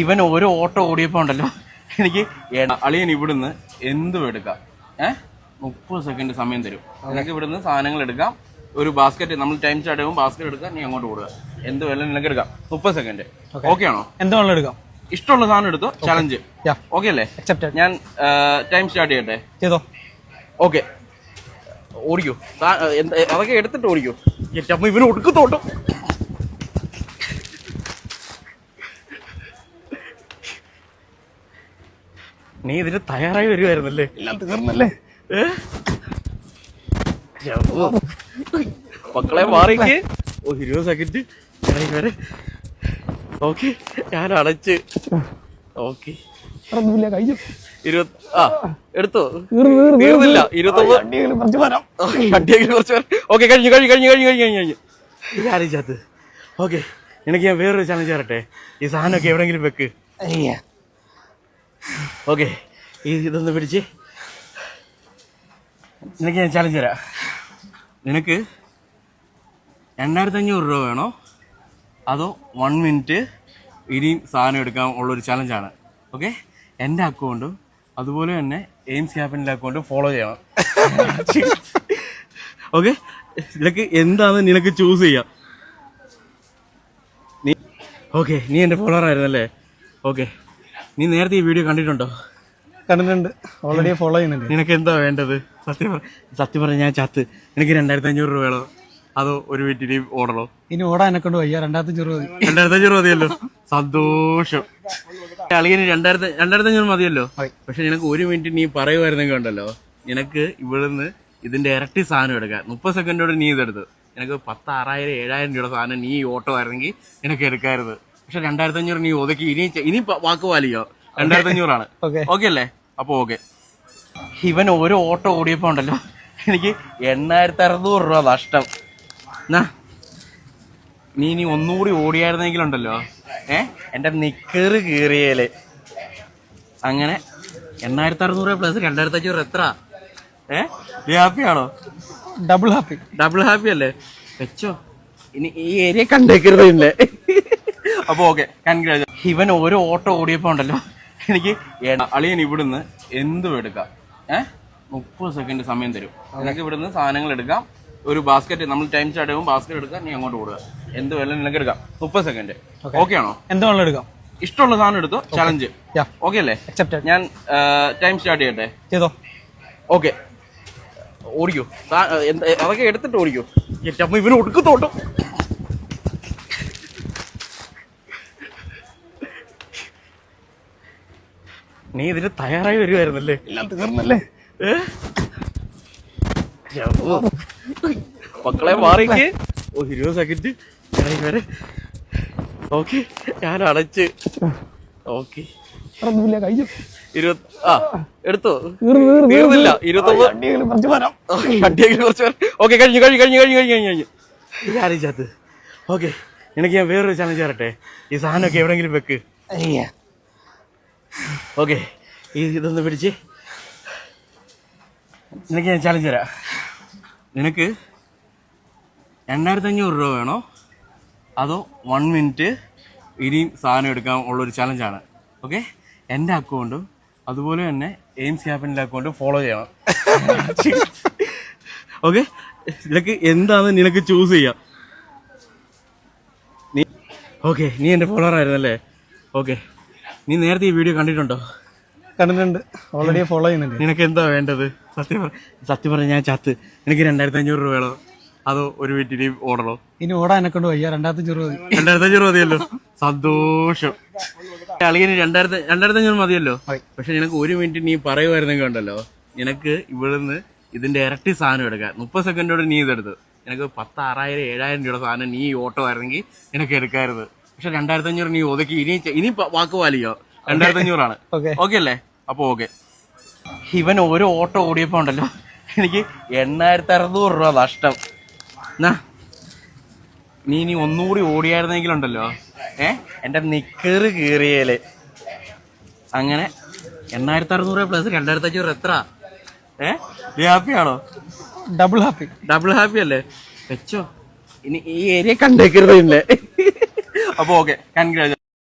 ഇവൻ ഓരോ ഓട്ടോ ഓടിയപ്പോൾ ഉണ്ടല്ലോ എനിക്ക് അളിയൻ ഇവിടുന്ന് എന്തും എടുക്കാം 30 സെക്കൻഡ് സമയം തരും. നിനക്ക് ഇവിടുന്ന് സാധനങ്ങൾ എടുക്കാം. ഒരു ബാസ്ക്കറ്റ് നമ്മൾ ടൈം സ്റ്റാർട്ട് ചെയ്യുമ്പോൾ ബാസ്ക്കറ്റ് എടുക്കാം, നീ അങ്ങോട്ട് കൊടുക്കുക. എന്ത് വേണം നിനക്ക് എടുക്കാം. 30 സെക്കൻഡ്. ഓക്കെ ആണോ? എന്തും എടുക്കാം. ഇഷ്ടമുള്ള സാധനം എടുത്തോ. ചലഞ്ച് ഓക്കെ അല്ലേ? ഞാൻ ടൈം സ്റ്റാർട്ട് ചെയ്യട്ടെ? ചെയ്തോ. ഓക്കെ, ഓടിക്കോ. അതൊക്കെ എടുത്തിട്ട് ഓടിക്കോ. ഇവന് ഒടുക്കത്തോട്ടോ. നീ ഇതിന് തയ്യാറായി വരുമായിരുന്നല്ലേ? എല്ലാം തീർന്നല്ലേ? മക്കളെ മാറിക്ക്. 20 സെക്കൻഡ് വരെ. ഓക്കെ, ഞാൻ അടച്ച്. ഓക്കെ, എടുത്തോ. തീർന്നില്ല. 29 കുറച്ച്. ഓക്കെ, കഴിഞ്ഞു. ആലോചിച്ചത്. ഓക്കെ, എനിക്ക് ഞാൻ വേറൊരു ചലഞ്ച് തരട്ടെ? ഈ സാധനമൊക്കെ എവിടെയെങ്കിലും വെക്ക്. ഓക്കെ, ഇതൊന്ന് പിടിച്ച്. നിനക്ക് ഞാൻ ചലഞ്ച് തരാം. നിനക്ക് 2500 രൂപ വേണോ അതോ 1 മിനിറ്റ് ഇനിയും സാധനം എടുക്കാൻ ഉള്ളൊരു ചലഞ്ചാണ്. ഓക്കെ, എൻ്റെ അക്കൗണ്ടും അതുപോലെ തന്നെ എയിംസ് ക്യാപിറ്റലിൻ്റെ അക്കൗണ്ടും ഫോളോ ചെയ്യണം. ഓക്കെ, നിനക്ക് എന്താണെന്ന് നിനക്ക് ചൂസ് ചെയ്യാം. നീ എൻ്റെ ഫോളോവർ ആയിരുന്നല്ലേ? ഓക്കെ, നീ നേരത്തെ ഈ വീഡിയോ കണ്ടിട്ടുണ്ടോ? കണ്ടിട്ടുണ്ട്, ഓൾറെഡി ഫോളോ ചെയ്യുന്നുണ്ട്. നിനക്ക് എന്താ വേണ്ടത്? സത്യം പറഞ്ഞ ഞാൻ ചത്ത്. എനിക്ക് 2500 രൂപ വേണോ അതോ ഒരു വീട്ടിൽ ഓടണോ? ഇനി ഓടാൻ എന്നെ കൊണ്ട് വയ്യ. 2500 രൂപ. 2500 മതിയല്ലോ. സന്തോഷം. അളിയന് 2500 മതിയല്ലോ. പക്ഷെ നിനക്ക് 1 മിനിറ്റ് നീ പറയുമായിരുന്നെങ്കിൽ ഉണ്ടല്ലോ, നിനക്ക് ഇവിടുന്ന് ഇതിന്റെ ഇരട്ടി സാധനം എടുക്കാം. 30 സെക്കൻഡോട് നീ ഇതെടുത്ത് നിനക്ക് 10,000, 6,000, 7,000 രൂപയുടെ സാധനം നീ ഓട്ടോ ആയിരുന്നെങ്കിൽ നിനക്ക് എടുക്കാറുത്. പക്ഷെ 2500 നീ ഒതുക്കി. ഇനി വാക്ക് പാലിക്കോ. 2500 ആണ്. ഓക്കെ അല്ലേ? അപ്പൊ ഓക്കെ. ഇവൻ ഓരോ ഓട്ടോ ഓടിയപ്പോ ഉണ്ടല്ലോ എനിക്ക് 8,600 രൂപ നഷ്ടം. നീ ഇനി ഒന്നുകൂടി ഓടിയായിരുന്നെങ്കിലുണ്ടല്ലോ എന്റെ നിക്കറ് കീറിയേല്. അങ്ങനെ 8,600 പ്ലസ് 2,500 എത്ര? ഹാപ്പിയാണോ? ഡബിൾ ഹാപ്പി അല്ലേ? വെച്ചോ. ഇനി ഈ ഏരിയ കണ്ടേക്കരുതല്ലേ? അപ്പൊ ഓക്കെ, കൺഗ്രാജുലേഷൻ. ഇവൻ ഓരോ ഓട്ടോ ഓടിയപ്പോ ഉണ്ടല്ലോ എനിക്ക് അളിയൻ ഇവിടുന്ന് എന്തും എടുക്കാം. 30 സെക്കൻഡ് സമയം തരും. നിനക്ക് ഇവിടുന്ന് സാധനങ്ങൾ എടുക്കാം. ഒരു ബാസ്ക്കറ്റ് നമ്മൾ ടൈം സ്റ്റാർട്ട് ചെയ്യുമ്പോൾ ബാസ്ക്കറ്റ് എടുക്കാം, നീ അങ്ങോട്ട് കൊടുക്കുക. എന്ത് വേണം നിനക്ക് എടുക്കാം. 30 സെക്കൻഡ്. ഓക്കെ ആണോ? എന്തും എടുക്കാം. ഇഷ്ടമുള്ള സാധനം എടുത്തോ. ചലഞ്ച് ഓക്കെ അല്ലേ? ഞാൻ ടൈം സ്റ്റാർട്ട് ചെയ്യട്ടെ? ചെയ്തോ. ഓക്കെ, ഓടിക്കോ. അതൊക്കെ എടുത്തിട്ട് ഓടിക്കോ. ഇവന് ഒടുക്കത്തോട്ടോ. നീ ഇതിന് തയ്യാറായി വരുമായിരുന്നല്ലേ? എല്ലാം തീർന്നല്ലേ? മക്കളെ മാറിക്ക്. 20 സെക്കൻഡ് വരെ. ഓക്കെ, ഞാൻ അടച്ച്. ഓക്കെ, എടുത്തോ. തീർന്നില്ല. 29 കുറച്ച്. ഓക്കെ, കഴിഞ്ഞു. ആലോചിച്ചത്. ഓക്കെ, എനിക്ക് ഞാൻ വേറൊരു ചലഞ്ച് തരട്ടെ? ഈ സാധനമൊക്കെ എവിടെയെങ്കിലും വെക്ക്. ഓക്കെ, ഇതൊന്ന് പിടിച്ച്. നിനക്ക് ഞാൻ ചലഞ്ച് തരാം. നിനക്ക് 2,500 രൂപ വേണോ അതോ 1 മിനിറ്റ് ഇനിയും സാധനം എടുക്കാൻ ഉള്ളൊരു ചലഞ്ചാണ്. ഓക്കെ, എൻ്റെ അക്കൗണ്ടും അതുപോലെ തന്നെ എയിംസ് ക്യാപിറ്റലിൻ്റെ അക്കൗണ്ടും ഫോളോ ചെയ്യണം. ഓക്കെ, നിനക്ക് എന്താണെന്ന് നിനക്ക് ചൂസ് ചെയ്യാം. നീ എൻ്റെ ഫോളോവർ ആയിരുന്നല്ലേ? ഓക്കെ, നീ നേരത്തെ ഈ വീഡിയോ കണ്ടിട്ടുണ്ടോ? കണ്ടിട്ടുണ്ട്, ഓൾറെഡി ഫോളോ ചെയ്യുന്നുണ്ട്. നിനക്ക് എന്താ വേണ്ടത്? സത്യം പറഞ്ഞ ഞാൻ ചത്ത്. എനിക്ക് 2,500 രൂപ വേണോ അതോ ഒരു വീട്ടിൽ ഓടണോ? ഇനി ഓടാൻ എന്നെ കൊണ്ട് വയ്യ. 2,500 മതിയല്ലോ. സന്തോഷം. അളിയന് 2,500 മതിയല്ലോ. പക്ഷെ നിനക്ക് 1 മിനിറ്റ് നീ പറയുമായിരുന്നെങ്കിൽ ഉണ്ടല്ലോ, നിനക്ക് ഇവിടുന്ന് ഇതിന്റെ ഇരട്ടി സാധനം എടുക്കാം. 30 സെക്കൻഡോട് നീ ഇതെടുത്ത് നിനക്ക് 10,000, 6,000, 7,000 രൂപയുടെ സാധനം നീ ഓട്ടോ ആയിരുന്നെങ്കിൽ നിനക്ക് എടുക്കാറുത്. പക്ഷെ 2,500 നീ ഒതുക്കി. ഇനി വാക്ക് പാലിക്കോ. 2,500 ആണ്. ഓക്കെ അല്ലേ? അപ്പൊ ഓക്കെ. ഇവൻ ഓരോ ഓട്ടോ ഓടിയപ്പോ ഉണ്ടല്ലോ എനിക്ക് 8,600 രൂപ നഷ്ടം. നീ ഇനി ഒന്നുകൂടി ഓടിയായിരുന്നെങ്കിലുണ്ടല്ലോ എന്റെ നിക്കറ് കീറിയേല്. അങ്ങനെ 8,600 പ്ലസ് 2,500 എത്ര? ഹാപ്പിയാണോ? ഡബിൾ ഹാപ്പി അല്ലേ? വെച്ചോ. ഇനി ഈ ഏരിയ കണ്ടേക്കരുതല്ലേ? അപ്പൊ ഓക്കെ, കൺഗ്രാജുലേഷൻ.